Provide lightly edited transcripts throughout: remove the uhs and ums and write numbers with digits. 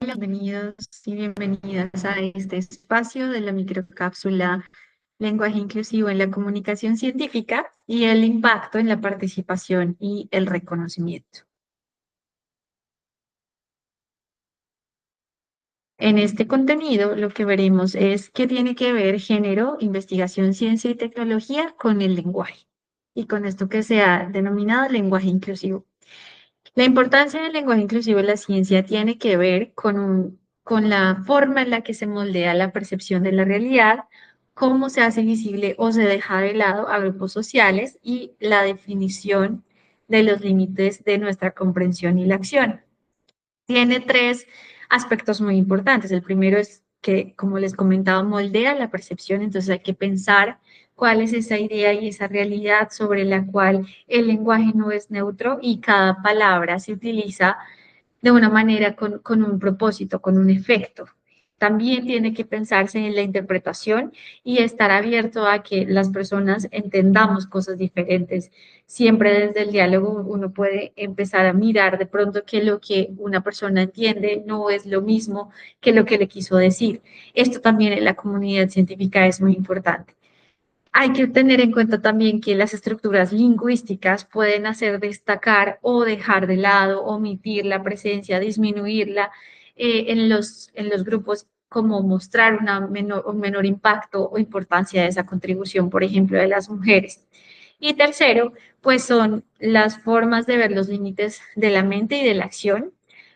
Bienvenidos y bienvenidas a este espacio de la microcápsula Lenguaje Inclusivo en la Comunicación Científica y el impacto en la participación y el reconocimiento. En este contenido lo que veremos es qué tiene que ver género, investigación, ciencia y tecnología con el lenguaje y con esto que se ha denominado lenguaje inclusivo. La importancia del lenguaje inclusivo en la ciencia tiene que ver con la forma en la que se moldea la percepción de la realidad, cómo se hace visible o se deja de lado a grupos sociales y la definición de los límites de nuestra comprensión y la acción. Tiene tres aspectos muy importantes. El primero es que, como les comentaba, moldea la percepción, entonces hay que pensar cuál es esa idea y esa realidad sobre la cual el lenguaje no es neutro y cada palabra se utiliza de una manera con un propósito, con un efecto. También tiene que pensarse en la interpretación y estar abierto a que las personas entendamos cosas diferentes. Siempre desde el diálogo uno puede empezar a mirar de pronto que lo que una persona entiende no es lo mismo que lo que le quiso decir. Esto también en la comunidad científica es muy importante. Hay que tener en cuenta también que las estructuras lingüísticas pueden hacer destacar o dejar de lado, omitir la presencia, disminuirla en los grupos, como mostrar un menor impacto o importancia de esa contribución, por ejemplo, de las mujeres. Y tercero, pues son las formas de ver los límites de la mente y de la acción.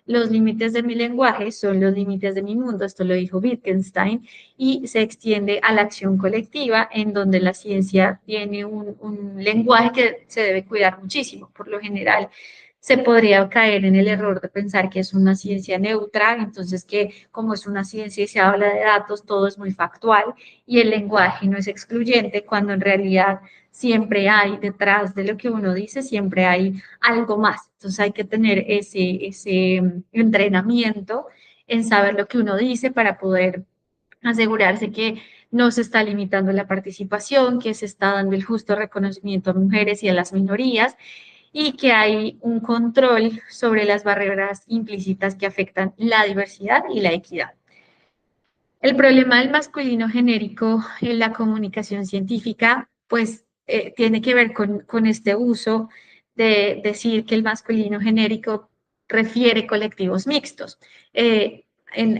Los límites de mi lenguaje son los límites de mi mundo, esto lo dijo Wittgenstein, y se extiende a la acción colectiva, en donde la ciencia tiene un lenguaje que se debe cuidar muchísimo. Por lo general, se podría caer en el error de pensar que es una ciencia neutra, entonces que como es una ciencia y se habla de datos, todo es muy factual y el lenguaje no es excluyente, cuando en realidad siempre hay detrás de lo que uno dice, siempre hay algo más. Entonces hay que tener ese entrenamiento en saber lo que uno dice para poder asegurarse que no se está limitando la participación, que se está dando el justo reconocimiento a mujeres y a las minorías y que hay un control sobre las barreras implícitas que afectan la diversidad y la equidad. El problema del masculino genérico en la comunicación científica, pues tiene que ver con este uso de decir que el masculino genérico refiere colectivos mixtos.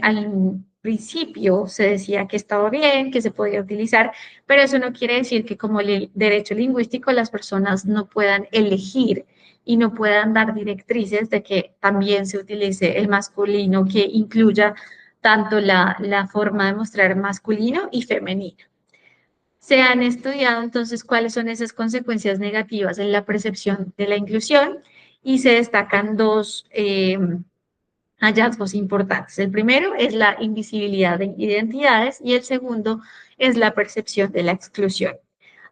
Al principio se decía que estaba bien, que se podía utilizar, pero eso no quiere decir que como derecho lingüístico las personas no puedan elegir y no puedan dar directrices de que también se utilice el masculino que incluya tanto la forma de mostrar masculino y femenino. Se han estudiado entonces cuáles son esas consecuencias negativas en la percepción de la inclusión y se destacan dos hallazgos importantes. El primero es la invisibilidad de identidades y el segundo es la percepción de la exclusión.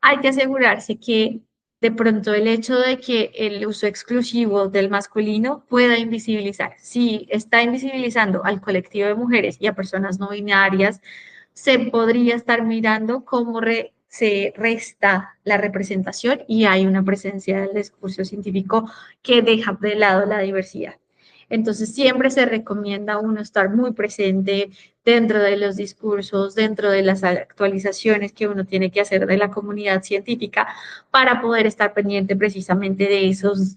Hay que asegurarse que de pronto el hecho de que el uso exclusivo del masculino pueda invisibilizar. Si está invisibilizando al colectivo de mujeres y a personas no binarias, se podría estar mirando cómo se resta la representación y hay una presencia del discurso científico que deja de lado la diversidad. Entonces, siempre se recomienda a uno estar muy presente dentro de los discursos, dentro de las actualizaciones que uno tiene que hacer de la comunidad científica para poder estar pendiente precisamente de esos,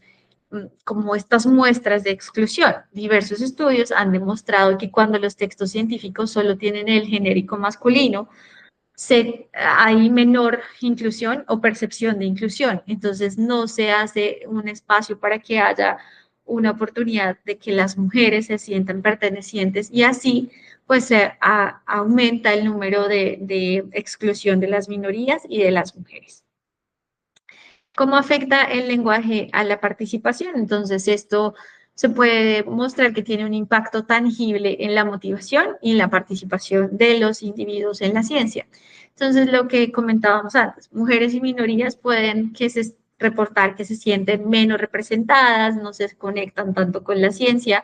como estas muestras de exclusión. Diversos estudios han demostrado que cuando los textos científicos solo tienen el genérico masculino, hay menor inclusión o percepción de inclusión. Entonces, no se hace un espacio para que haya una oportunidad de que las mujeres se sientan pertenecientes y así pues aumenta el número de exclusión de las minorías y de las mujeres. ¿Cómo afecta el lenguaje a la participación? Entonces, esto se puede mostrar que tiene un impacto tangible en la motivación y en la participación de los individuos en la ciencia. Entonces, lo que comentábamos antes, mujeres y minorías pueden reportar que se sienten menos representadas, no se conectan tanto con la ciencia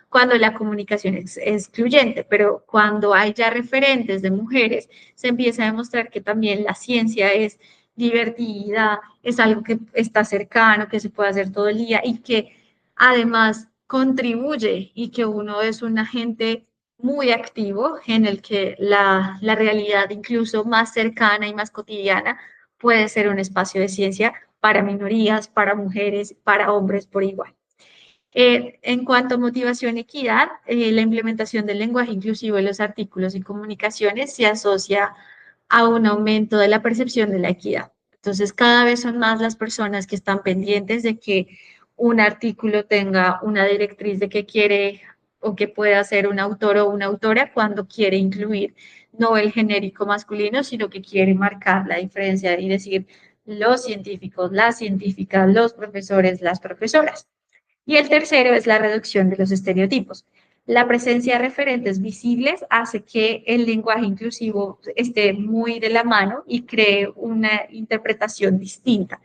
cuando la comunicación es excluyente, pero cuando hay ya referentes de mujeres, se empieza a demostrar que también la ciencia es divertida, es algo que está cercano, que se puede hacer todo el día y que además contribuye y que uno es un agente muy activo en el que la realidad incluso más cercana y más cotidiana puede ser un espacio de ciencia para minorías, para mujeres, para hombres por igual. En cuanto a motivación y equidad, la implementación del lenguaje inclusivo en los artículos y comunicaciones se asocia a un aumento de la percepción de la equidad. Entonces, cada vez son más las personas que están pendientes de que un artículo tenga una directriz de qué quiere o qué puede hacer un autor o una autora cuando quiere incluir no el genérico masculino, sino que quiere marcar la diferencia y decir los científicos, las científicas, los profesores, las profesoras. Y el tercero es la reducción de los estereotipos. La presencia de referentes visibles hace que el lenguaje inclusivo esté muy de la mano y cree una interpretación distinta.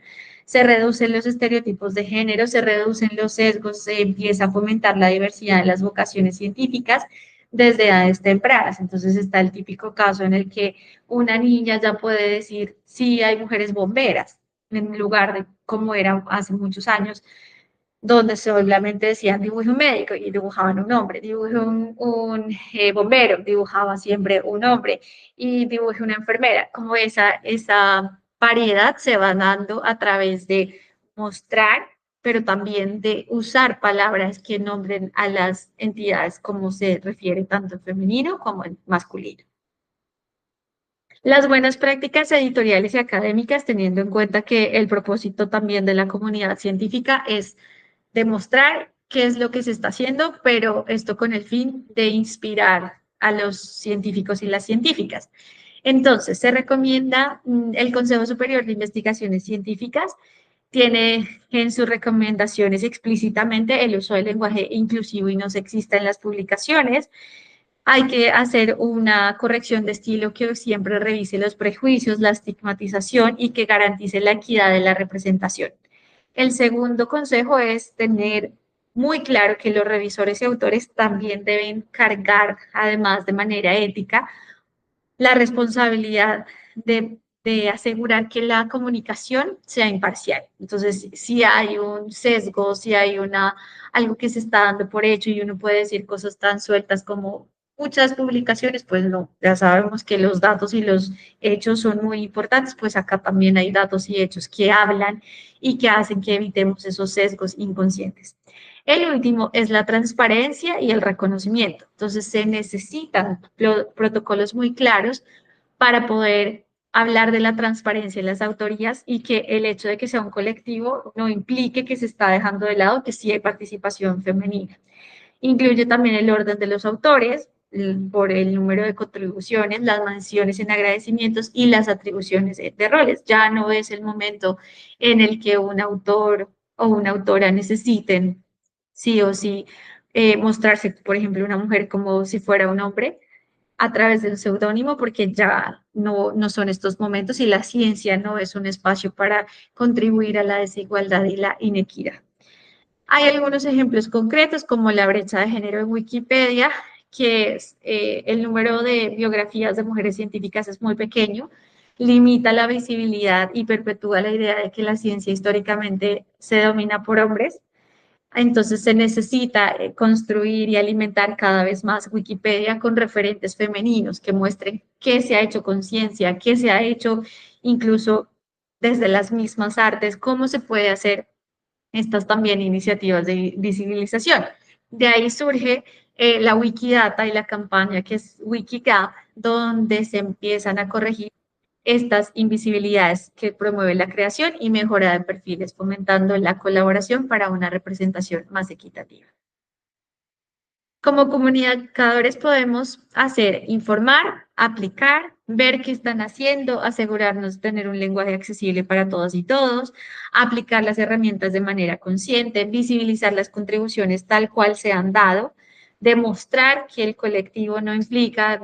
Se reducen los estereotipos de género, se reducen los sesgos, se empieza a fomentar la diversidad en las vocaciones científicas desde edades tempranas. Entonces está el típico caso en el que una niña ya puede decir, sí, hay mujeres bomberas, en lugar de como era hace muchos años, donde solamente decían dibuje un médico y dibujaban un hombre, dibuje un bombero, dibujaba siempre un hombre y dibuje una enfermera. Como esa variedad se va dando a través de mostrar, pero también de usar palabras que nombren a las entidades como se refiere tanto en femenino como en masculino. Las buenas prácticas editoriales y académicas, teniendo en cuenta que el propósito también de la comunidad científica es demostrar qué es lo que se está haciendo, pero esto con el fin de inspirar a los científicos y las científicas. Entonces, se recomienda el Consejo Superior de Investigaciones Científicas tiene en sus recomendaciones explícitamente el uso del lenguaje inclusivo y no sexista en las publicaciones. Hay que hacer una corrección de estilo que siempre revise los prejuicios, la estigmatización y que garantice la equidad de la representación. El segundo consejo es tener muy claro que los revisores y autores también deben cargar, además de manera ética, la responsabilidad de asegurar que la comunicación sea imparcial. Entonces, si hay un sesgo, si hay algo que se está dando por hecho y uno puede decir cosas tan sueltas como muchas publicaciones, pues no, ya sabemos que los datos y los hechos son muy importantes, pues acá también hay datos y hechos que hablan y que hacen que evitemos esos sesgos inconscientes. El último es la transparencia y el reconocimiento. Entonces, se necesitan protocolos muy claros para poder hablar de la transparencia en las autorías y que el hecho de que sea un colectivo no implique que se está dejando de lado que sí hay participación femenina. Incluye también el orden de los autores por el número de contribuciones, las menciones en agradecimientos y las atribuciones de roles. Ya no es el momento en el que un autor o una autora necesiten sí o sí mostrarse, por ejemplo, una mujer como si fuera un hombre a través de un seudónimo, porque ya no son estos momentos y la ciencia no es un espacio para contribuir a la desigualdad y la inequidad. Hay algunos ejemplos concretos, como la brecha de género en Wikipedia, que es, el número de biografías de mujeres científicas es muy pequeño, limita la visibilidad y perpetúa la idea de que la ciencia históricamente se domina por hombres. Entonces se necesita construir y alimentar cada vez más Wikipedia con referentes femeninos que muestren qué se ha hecho con ciencia, qué se ha hecho incluso desde las mismas artes, cómo se puede hacer estas también iniciativas de visibilización. De ahí surge la Wikidata y la campaña que es Wikigap, donde se empiezan a corregir estas invisibilidades que promueve la creación y mejora de perfiles, fomentando la colaboración para una representación más equitativa. Como comunicadores podemos hacer informar, aplicar, ver qué están haciendo, asegurarnos de tener un lenguaje accesible para todas y todos, aplicar las herramientas de manera consciente, visibilizar las contribuciones tal cual se han dado, demostrar que el colectivo no implica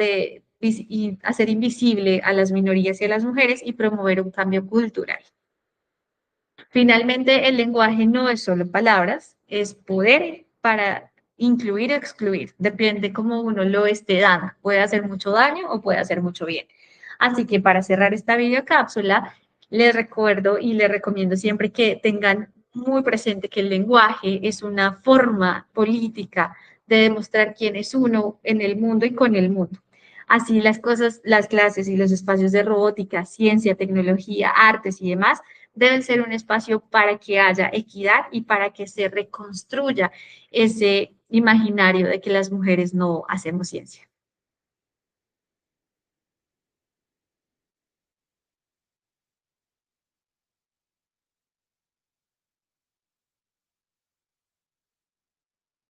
y hacer invisible a las minorías y a las mujeres y promover un cambio cultural. Finalmente, el lenguaje no es solo palabras, es poder para incluir o excluir. Depende cómo uno lo esté dando. Puede hacer mucho daño o puede hacer mucho bien. Así que para cerrar esta videocápsula, les recuerdo y les recomiendo siempre que tengan muy presente que el lenguaje es una forma política de demostrar quién es uno en el mundo y con el mundo. Así las cosas, las clases y los espacios de robótica, ciencia, tecnología, artes y demás deben ser un espacio para que haya equidad y para que se reconstruya ese imaginario de que las mujeres no hacemos ciencia.